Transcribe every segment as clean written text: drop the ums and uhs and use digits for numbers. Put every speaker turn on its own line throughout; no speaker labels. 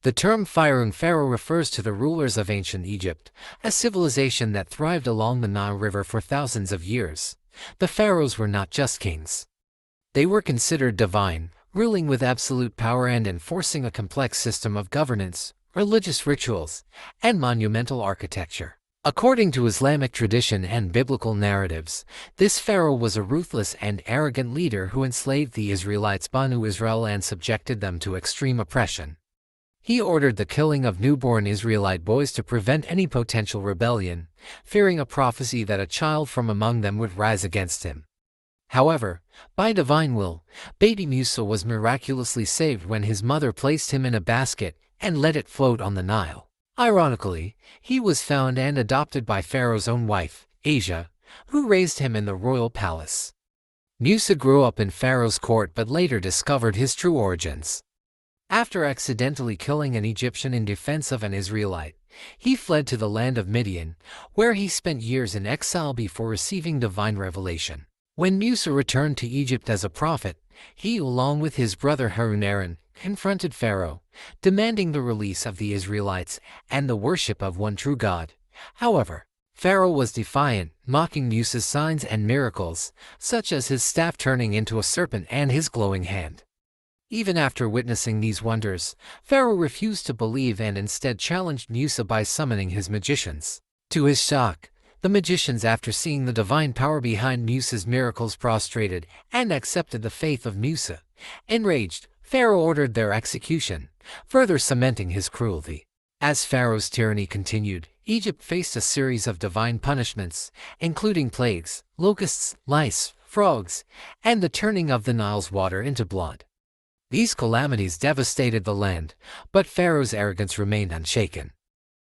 The term Pharaoh and Pharaoh refers to the rulers of ancient Egypt, a civilization that thrived along the Nile River for thousands of years. The pharaohs were not just kings. They were considered divine, ruling with absolute power and enforcing a complex system of governance, religious rituals, and monumental architecture. According to Islamic tradition and biblical narratives, this pharaoh was a ruthless and arrogant leader who enslaved the Israelites Banu Israel and subjected them to extreme oppression. He ordered the killing of newborn Israelite boys to prevent any potential rebellion, fearing a prophecy that a child from among them would rise against him. However, by divine will, baby Musa was miraculously saved when his mother placed him in a basket and let it float on the Nile. Ironically, he was found and adopted by Pharaoh's own wife, Asia, who raised him in the royal palace. Musa grew up in Pharaoh's court but later discovered his true origins. After accidentally killing an Egyptian in defense of an Israelite, he fled to the land of Midian, where he spent years in exile before receiving divine revelation. When Musa returned to Egypt as a prophet, he, along with his brother Harun, confronted Pharaoh, demanding the release of the Israelites and the worship of one true God. However, Pharaoh was defiant, mocking Musa's signs and miracles, such as his staff turning into a serpent and his glowing hand. Even after witnessing these wonders, Pharaoh refused to believe and instead challenged Musa by summoning his magicians. To his shock, the magicians, after seeing the divine power behind Musa's miracles, prostrated and accepted the faith of Musa. Enraged, Pharaoh ordered their execution, further cementing his cruelty. As Pharaoh's tyranny continued, Egypt faced a series of divine punishments, including plagues, locusts, lice, frogs, and the turning of the Nile's water into blood. These calamities devastated the land, but Pharaoh's arrogance remained unshaken.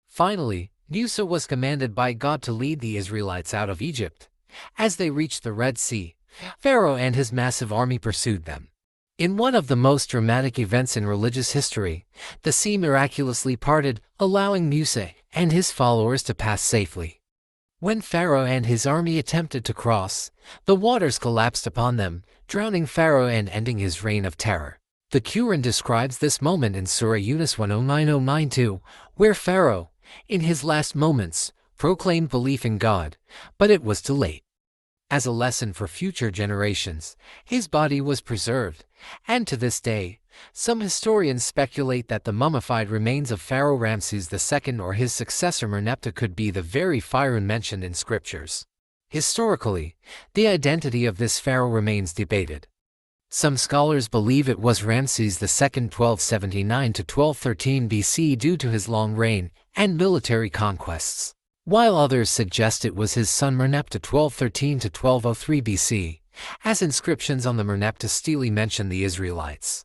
Finally, Musa was commanded by God to lead the Israelites out of Egypt. As they reached the Red Sea, Pharaoh and his massive army pursued them. In one of the most dramatic events in religious history, the sea miraculously parted, allowing Musa and his followers to pass safely. When Pharaoh and his army attempted to cross, the waters collapsed upon them, drowning Pharaoh and ending his reign of terror. The Quran describes this moment in Surah Yunus 109:092, where Pharaoh, in his last moments, proclaimed belief in God, but it was too late. As a lesson for future generations, his body was preserved, and to this day, some historians speculate that the mummified remains of Pharaoh Ramses II or his successor Merneptah could be the very Pharaoh mentioned in scriptures. Historically, the identity of this pharaoh remains debated. Some scholars believe it was Ramses II 1279 to 1213 BC due to his long reign and military conquests, while others suggest it was his son Merneptah 1213 to 1203 BC, as inscriptions on the Merneptah stele mention the Israelites.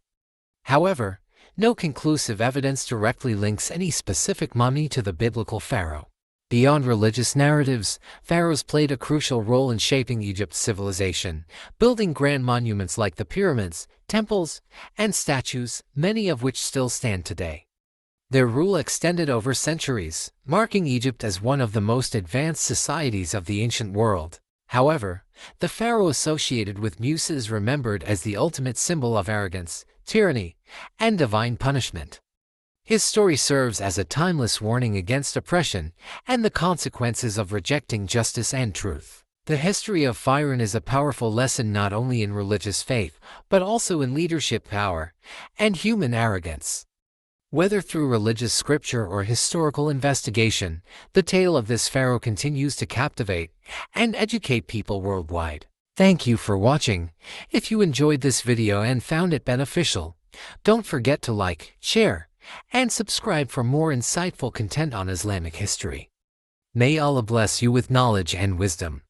However, no conclusive evidence directly links any specific mummy to the biblical pharaoh. Beyond religious narratives, pharaohs played a crucial role in shaping Egypt's civilization, building grand monuments like the pyramids, temples, and statues, many of which still stand today. Their rule extended over centuries, marking Egypt as one of the most advanced societies of the ancient world. However, the pharaoh associated with Musa is remembered as the ultimate symbol of arrogance, tyranny, and divine punishment. His story serves as a timeless warning against oppression and the consequences of rejecting justice and truth. The history of Pharaoh is a powerful lesson not only in religious faith, but also in leadership power and human arrogance. Whether through religious scripture or historical investigation, the tale of this pharaoh continues to captivate and educate people worldwide. Thank you for watching. If you enjoyed this video and found it beneficial, don't forget to like, share, and subscribe for more insightful content on Islamic history. May Allah bless you with knowledge and wisdom.